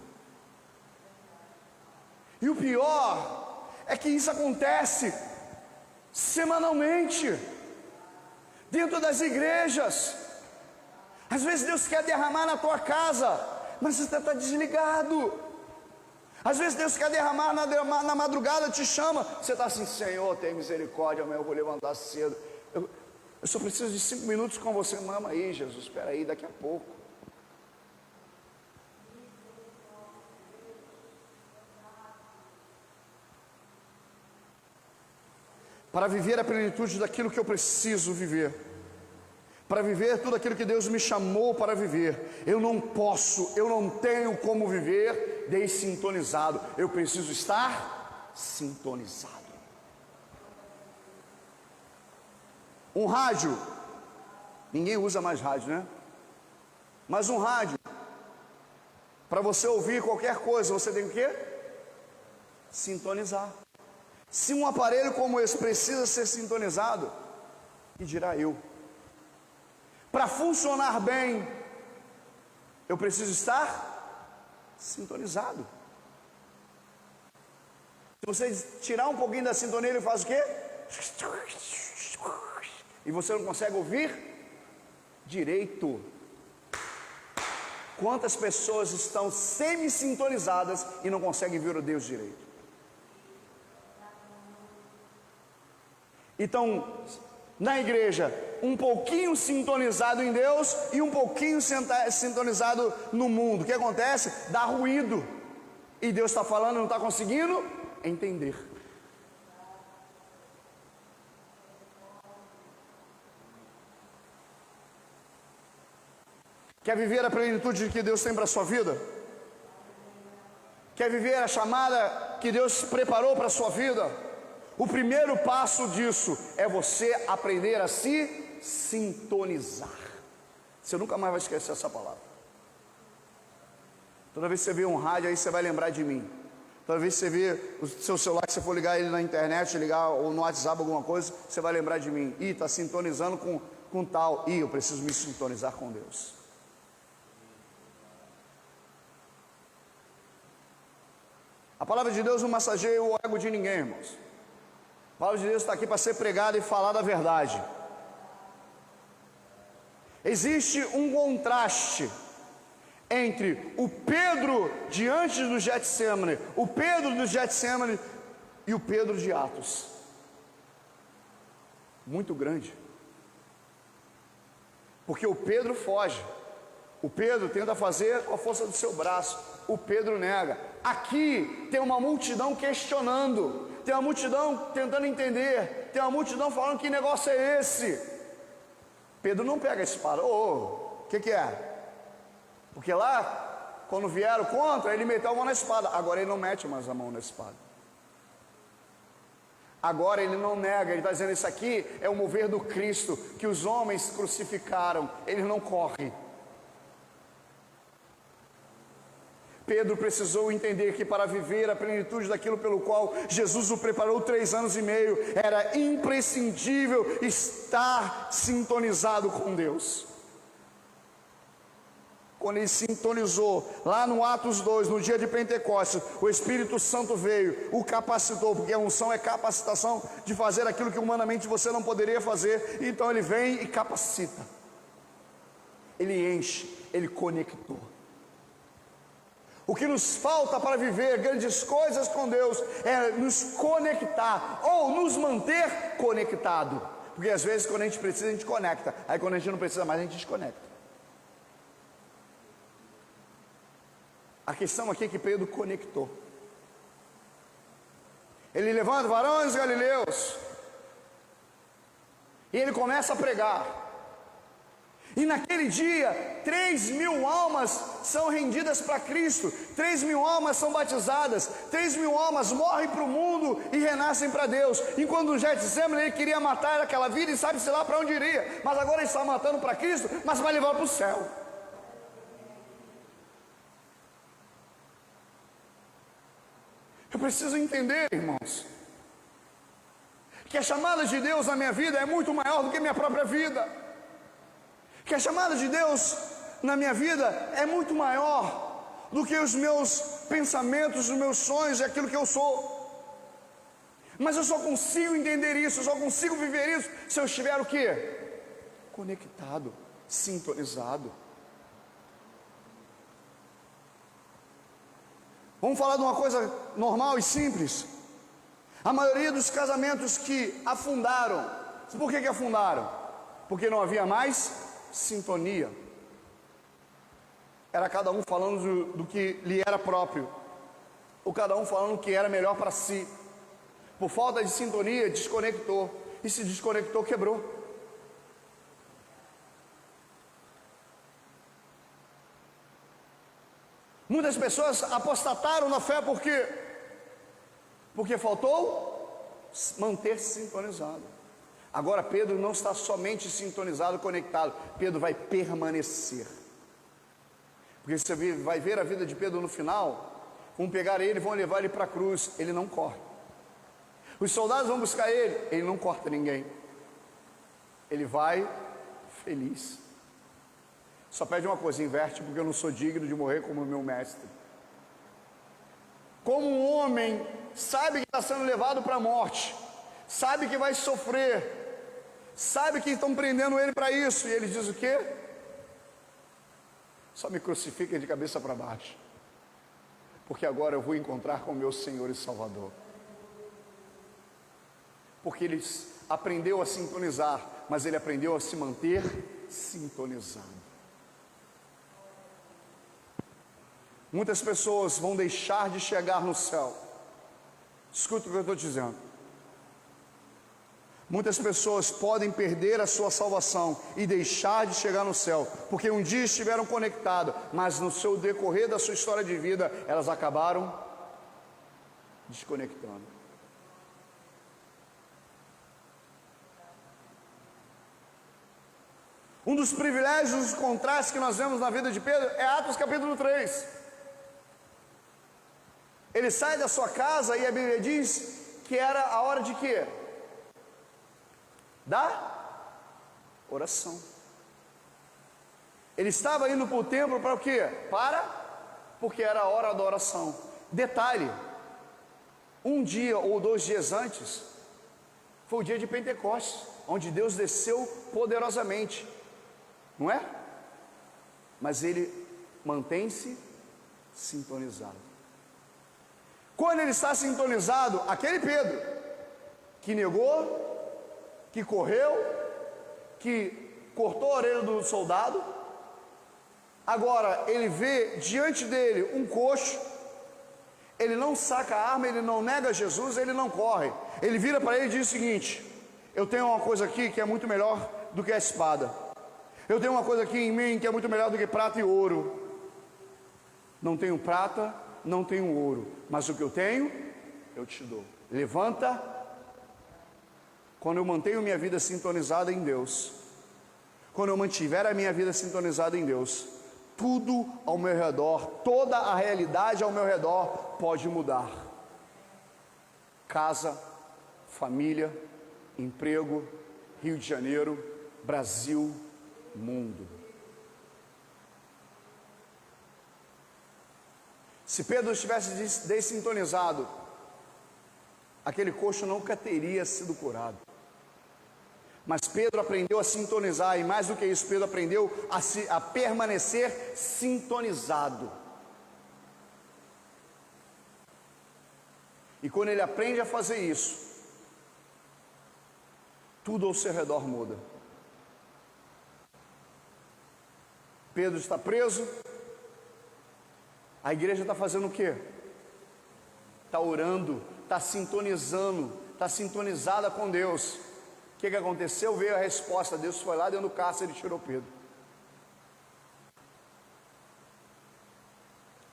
E o pior é que isso acontece semanalmente, dentro das igrejas. Às vezes Deus quer derramar na tua casa, mas você está desligado. Às vezes Deus quer derramar na madrugada, te chama, você está assim: Senhor, tem misericórdia, amanhã eu vou levantar cedo. Eu só preciso de 5 minutos com você. Mama aí, Jesus, espera aí, daqui a pouco. Para viver a plenitude daquilo que eu preciso viver, para viver tudo aquilo que Deus me chamou para viver, eu não tenho como viver dessintonizado. Eu preciso estar sintonizado. Um rádio, ninguém usa mais rádio, né? Mas um rádio, para você ouvir qualquer coisa, você tem o quê? Sintonizar. Se um aparelho como esse precisa ser sintonizado, que dirá eu? Para funcionar bem, eu preciso estar sintonizado. Se você tirar um pouquinho da sintonia, ele faz o quê? E você não consegue ouvir direito. Quantas pessoas estão semi-sintonizadas e não conseguem ver o Deus direito? Então, na igreja, um pouquinho sintonizado em Deus e um pouquinho sintonizado no mundo. O que acontece? Dá ruído. E Deus está falando e não está conseguindo entender. Quer viver a plenitude que Deus tem para a sua vida? Quer viver a chamada que Deus preparou para a sua vida? O primeiro passo disso é você aprender a se sintonizar. Você nunca mais vai esquecer essa palavra. Toda vez que você vê um rádio aí, você vai lembrar de mim. Toda vez que você vê o seu celular, que você for ligar ele na internet, ligar ou no WhatsApp alguma coisa, você vai lembrar de mim. Ih, está sintonizando com tal. Ih, eu preciso me sintonizar com Deus. A palavra de Deus não massageia o ego de ninguém, irmãos. A palavra de Deus está aqui para ser pregada e falar da verdade. Existe um contraste entre o Pedro diante do Getsemane, o Pedro do Getsemane e o Pedro de Atos. Muito grande. Porque o Pedro foge. O Pedro tenta fazer com a força do seu braço. O Pedro nega. Aqui tem uma multidão questionando. Tem uma multidão tentando entender. Tem uma multidão falando: que negócio é esse? Pedro não pega a espada. O que é? Porque lá, quando vieram contra, ele meteu a mão na espada. Agora ele não mete mais a mão na espada. Agora ele não nega. Ele está dizendo: isso aqui é o mover do Cristo, que os homens crucificaram. Ele não corre. Pedro precisou entender que para viver a plenitude daquilo pelo qual Jesus o preparou 3 anos e meio, era imprescindível estar sintonizado com Deus. Quando ele sintonizou, lá no Atos 2, no dia de Pentecostes, o Espírito Santo veio, o capacitou, porque a unção é capacitação de fazer aquilo que humanamente você não poderia fazer. Então ele vem e capacita, ele enche, ele conectou. O que nos falta para viver grandes coisas com Deus é nos conectar ou nos manter conectado. Porque às vezes quando a gente precisa, a gente conecta. Aí quando a gente não precisa mais, a gente desconecta. A questão aqui é que Pedro conectou. Ele levanta: varões galileus, e ele começa a pregar. E naquele dia, 3.000 almas são rendidas para Cristo, 3.000 almas são batizadas, 3.000 almas morrem para o mundo e renascem para Deus. Enquanto no Getsemane ele queria matar aquela vida e sabe-se lá para onde iria, mas agora ele está matando para Cristo, mas vai levar para o céu. Eu preciso entender, irmãos, que a chamada de Deus na minha vida é muito maior do que a minha própria vida. Que a chamada de Deus na minha vida é muito maior do que os meus pensamentos, os meus sonhos e aquilo que eu sou. Mas eu só consigo entender isso, eu só consigo viver isso se eu estiver o quê? Conectado, sintonizado. Vamos falar de uma coisa normal e simples. A maioria dos casamentos que afundaram, por que afundaram? Porque não havia mais sintonia. Era cada um falando do que lhe era próprio, ou cada um falando o que era melhor para si. Por falta de sintonia, desconectou, e se desconectou, quebrou. Muitas pessoas apostataram na fé porque faltou manter-se sintonizado. Agora Pedro não está somente sintonizado, conectado. Pedro vai permanecer. Porque você vai ver a vida de Pedro no final. Vão pegar ele e vão levar ele para a cruz. Ele não corre. Os soldados vão buscar ele. Ele não corta ninguém. Ele vai feliz. Só pede uma coisa: inverte, porque eu não sou digno de morrer como o meu mestre. Como um homem sabe que está sendo levado para a morte, sabe que vai sofrer, sabe que estão prendendo ele para isso, e ele diz o quê? Só me crucifiquem de cabeça para baixo, porque agora eu vou encontrar com o meu Senhor e Salvador. Porque ele aprendeu a sintonizar, mas ele aprendeu a se manter sintonizado. Muitas pessoas vão deixar de chegar no céu. Escuta o que eu estou dizendo. Muitas pessoas podem perder a sua salvação e deixar de chegar no céu, porque um dia estiveram conectadas, mas no seu decorrer da sua história de vida, elas acabaram desconectando. Um dos privilégios, dos contrastes que nós vemos na vida de Pedro é Atos capítulo 3. Ele sai da sua casa e a Bíblia diz que era a hora de quê? Da oração. Ele estava indo para o templo para o quê? Porque era a hora da oração. Detalhe: um dia ou 2 dias antes foi o dia de Pentecostes, onde Deus desceu poderosamente, não é? Mas ele mantém-se sintonizado. Quando ele está sintonizado, aquele Pedro que negou, que correu, que cortou a orelha do soldado, agora ele vê diante dele um coxo, ele não saca a arma, ele não nega Jesus, ele não corre, ele vira para ele e diz o seguinte: eu tenho uma coisa aqui que é muito melhor do que a espada, eu tenho uma coisa aqui em mim que é muito melhor do que prata e ouro. Não tenho prata, não tenho ouro, mas o que eu tenho, eu te dou. Levanta. Quando eu mantenho minha vida sintonizada em Deus, quando eu mantiver a minha vida sintonizada em Deus, tudo ao meu redor, toda a realidade ao meu redor pode mudar. Casa, família, emprego, Rio de Janeiro, Brasil, mundo. Se Pedro estivesse dessintonizado, aquele coxo nunca teria sido curado. Mas Pedro aprendeu a sintonizar, e mais do que isso, Pedro aprendeu a permanecer sintonizado. E quando ele aprende a fazer isso, tudo ao seu redor muda. Pedro está preso, a igreja está fazendo o quê? Está orando, está sintonizando, está sintonizada com Deus. O que aconteceu? Veio a resposta, Deus foi lá dentro do cárcere e tirou Pedro.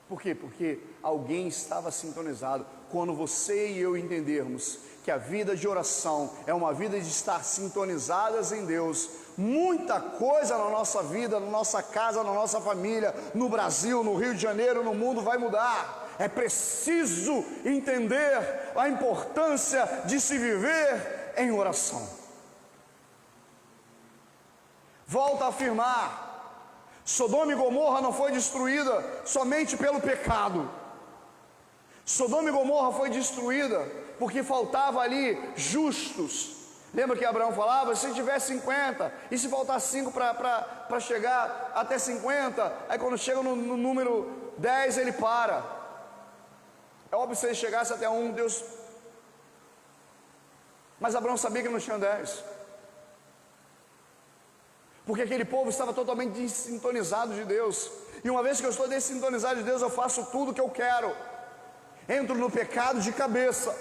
Por quê? Porque alguém estava sintonizado. Quando você e eu entendermos que a vida de oração é uma vida de estar sintonizadas em Deus, muita coisa na nossa vida, na nossa casa, na nossa família, no Brasil, no Rio de Janeiro, no mundo vai mudar. É preciso entender a importância de se viver em oração. Volto a afirmar, Sodoma e Gomorra não foi destruída somente pelo pecado. Sodoma e Gomorra foi destruída porque faltava ali justos. Lembra que Abraão falava, se tiver 50, e se faltar 5 para chegar até 50, aí quando chega no número 10 ele para. É óbvio que se ele chegasse até 1, Deus... Mas Abraão sabia que não tinha 10. Porque aquele povo estava totalmente desintonizado de Deus. E uma vez que eu estou desintonizado de Deus, eu faço tudo o que eu quero. Entro no pecado de cabeça.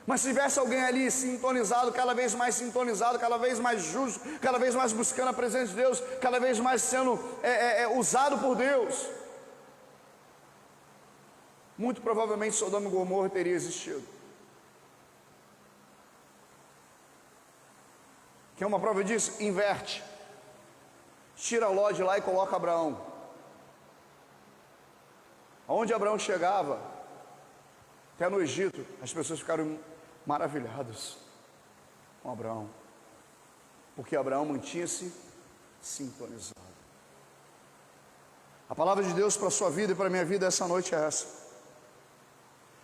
Mas se tivesse alguém ali sintonizado, cada vez mais sintonizado, cada vez mais justo, cada vez mais buscando a presença de Deus, cada vez mais sendo usado por Deus, muito provavelmente Sodoma e Gomorra teria existido. Quer uma prova disso? Inverte. Tira Ló de lá e coloca Abraão. Aonde Abraão chegava, até no Egito, as pessoas ficaram maravilhadas com Abraão, porque Abraão mantinha-se sintonizado. A palavra de Deus para a sua vida e para a minha vida essa noite é essa: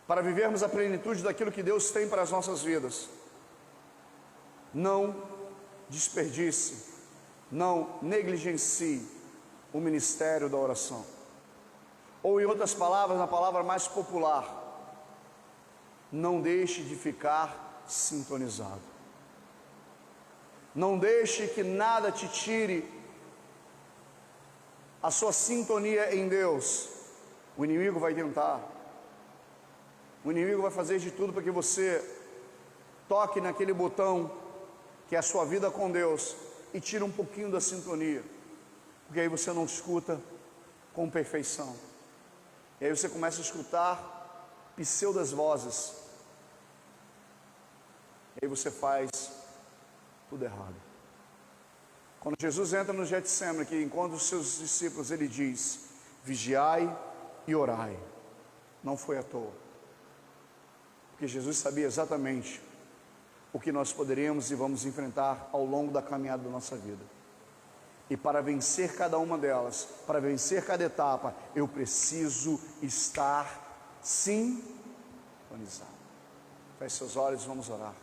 para vivermos a plenitude daquilo que Deus tem para as nossas vidas, não desperdice, não negligencie o ministério da oração. Ou em outras palavras, na palavra mais popular, não deixe de ficar sintonizado. Não deixe que nada te tire a sua sintonia em Deus. O inimigo vai tentar. O inimigo vai fazer de tudo para que você toque naquele botão que é a sua vida com Deus e tira um pouquinho da sintonia, porque aí você não escuta com perfeição. E aí você começa a escutar pseudas vozes. E aí você faz tudo errado. Quando Jesus entra no Getsemane, que encontra os seus discípulos, ele diz: vigiai e orai. Não foi à toa, porque Jesus sabia exatamente o que nós poderíamos e vamos enfrentar ao longo da caminhada da nossa vida. E para vencer cada uma delas, para vencer cada etapa, eu preciso estar sintonizado. Feche seus olhos, vamos orar.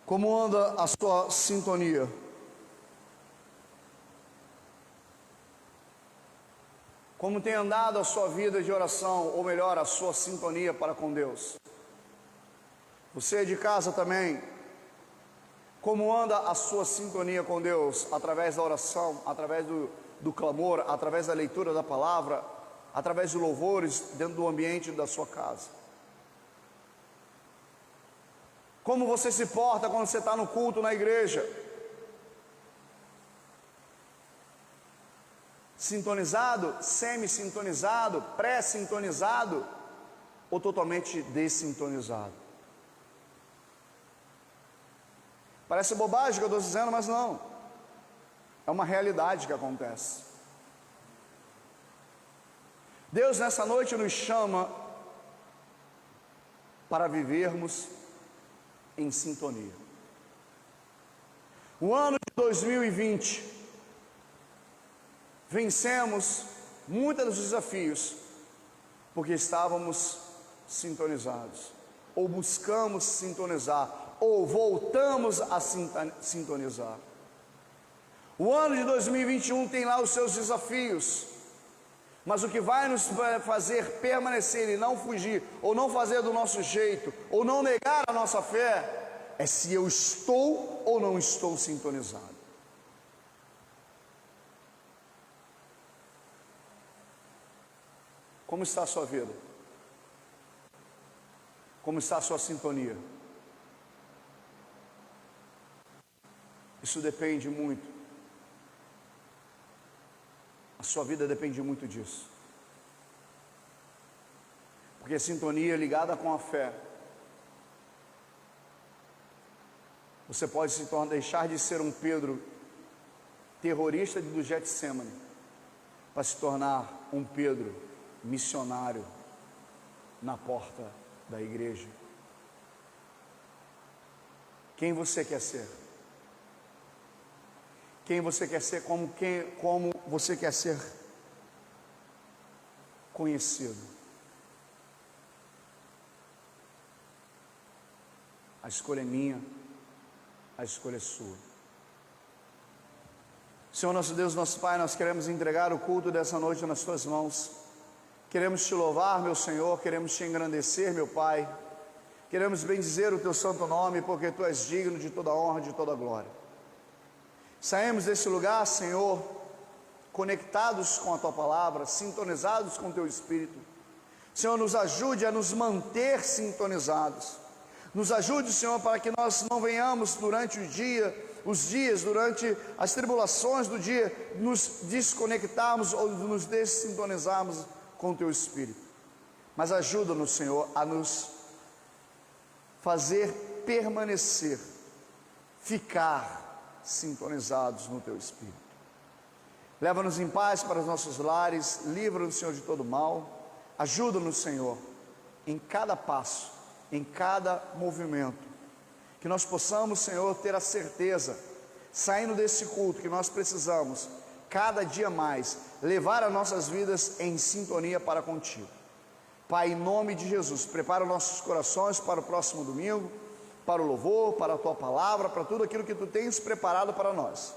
Como anda a sua sintonia? Como tem andado a sua vida de oração, ou melhor, a sua sintonia para com Deus? Você é de casa também. Como anda a sua sintonia com Deus? Através da oração, através do clamor, através da leitura da palavra, através de louvores dentro do ambiente da sua casa. Como você se porta quando você está no culto na igreja? Sintonizado, semi-sintonizado, pré-sintonizado ou totalmente dessintonizado? Parece bobagem o que eu estou dizendo, mas não. É uma realidade que acontece. Deus nessa noite nos chama para vivermos em sintonia. O ano de 2020, vencemos muitos dos desafios porque estávamos sintonizados, ou buscamos sintonizar, ou voltamos a sintonizar. O ano de 2021 tem lá os seus desafios, Mas o que vai nos fazer permanecer e não fugir, ou não fazer do nosso jeito, ou não negar a nossa fé, é se eu estou ou não estou sintonizado. Como está a sua vida? Como está a sua sintonia? Isso depende muito. A sua vida depende muito disso. Porque a sintonia é ligada com a fé. Você pode se tornar, deixar de ser um Pedro terrorista do Getsemane para se tornar um Pedro missionário na porta da igreja. Quem você quer ser? Quem você quer ser? Como você quer ser conhecido? A escolha é minha, a escolha é sua. Senhor nosso Deus, nosso Pai, nós queremos entregar o culto dessa noite nas tuas mãos. Queremos te louvar, meu Senhor, queremos te engrandecer, meu Pai. Queremos bendizer o teu santo nome, porque tu és digno de toda honra, de toda glória. Saímos desse lugar, Senhor, conectados com a tua palavra, sintonizados com o teu Espírito. Senhor, nos ajude a nos manter sintonizados. Nos ajude, Senhor, para que nós não venhamos durante os dias, durante as tribulações do dia, nos desconectarmos ou nos dessintonizarmos com o teu Espírito. Mas ajuda-nos, Senhor, a nos fazer permanecer, ficar sintonizados no teu Espírito. Leva-nos em paz para os nossos lares, livra-nos, Senhor, de todo mal. Ajuda-nos, Senhor, em cada passo, em cada movimento, que nós possamos, Senhor, ter a certeza, saindo desse culto, que nós precisamos, cada dia mais, levar as nossas vidas em sintonia para contigo. Pai, em nome de Jesus, prepara nossos corações para o próximo domingo, para o louvor, para a tua palavra, para tudo aquilo que tu tens preparado para nós.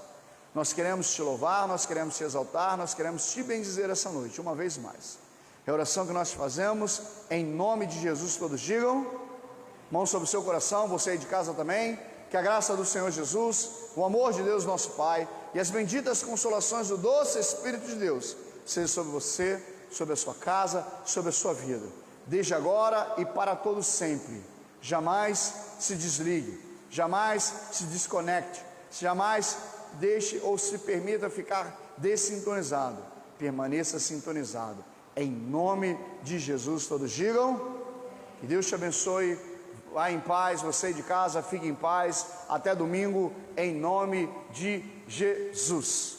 Nós queremos te louvar, nós queremos te exaltar, nós queremos te bendizer essa noite, uma vez mais. É a oração que nós fazemos em nome de Jesus. Todos digam, mão sobre o seu coração, você aí de casa também. Que a graça do Senhor Jesus, o amor de Deus nosso Pai e as benditas consolações do doce Espírito de Deus seja sobre você, sobre a sua casa, sobre a sua vida, desde agora e para todos sempre. Jamais se desligue, jamais se desconecte, jamais deixe ou se permita ficar dessintonizado. Permaneça sintonizado, em nome de Jesus. Todos digam, que Deus te abençoe. Vá em paz, você de casa, fique em paz, até domingo, em nome de Jesus.